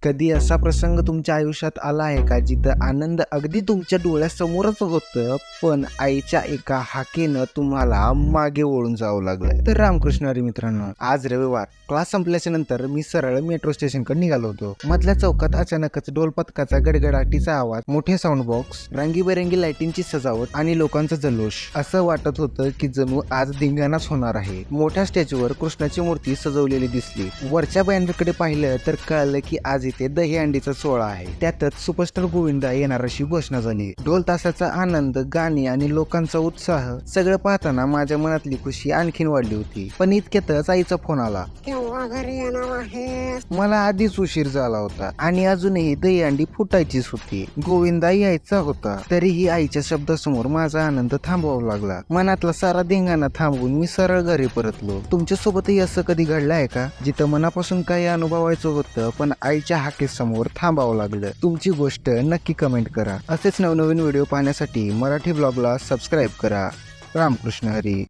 कधी असा प्रसंग तुमच्या आयुष्यात आला आहे का जिथं आनंद अगदी तुमच्या डोळ्यासमोरच होतं, पण आईच्या एका हाकेनं तुम्हाला मागे वळून जावं लागलं? तर रामकृष्ण हरी मित्रांनो, आज रविवार क्लास संपल्याच्या नंतर मी सरळ मेट्रो स्टेशनकडे निघालो होतो. मधल्या चौकात अचानकच ढोल पथकाचा गडगडाटीचा आवाज, मोठे साऊंड बॉक्स, रंगीबेरंगी लाईटिंगची सजावट आणि लोकांचा जल्लोष. असं वाटत होतं की जणू आज धिंगाणाच होणार आहे. मोठ्या स्टेजवर कृष्णाची मूर्ती सजवलेली दिसली. वरच्या बॅनरकडे पाहिलं तर कळलं की आज इथे दहीहंडीचा सोहळा आहे. त्यातच सुपरस्टार गोविंदा येणार अशी घोषणा झाली. ढोल तासाचा आनंद, गाणी आणि लोकांचा उत्साह सगळं पाहताना माझ्या मनातली खुशी आणखीन वाढली होती. पण इतक्यातच आईचा फोन आला. केव्हा घरी येणार आहे? मला आधीच उशीर झाला होता आणि अजूनही दहीहंडी फुटायचीच होती. गोविंदा यायचा होता. तरीही आईच्या शब्दासमोर माझा आनंद थांबवावा लागला. मनातला सारा धिंगाणा थांबवून मी सरळ घरी परतलो. तुमच्यासोबतही असं कधी घडलं आहे का, जिथं मनापासून काही अनुभवायचं होतं पण आईच्या हाकेसमोर थांबावं लागलं? तुमची गोष्ट नक्की कमेंट करा. असेच नवनवीन व्हिडिओ पाहण्यासाठी मराठी ब्लॉगला सबस्क्राईब करा. रामकृष्ण हरी.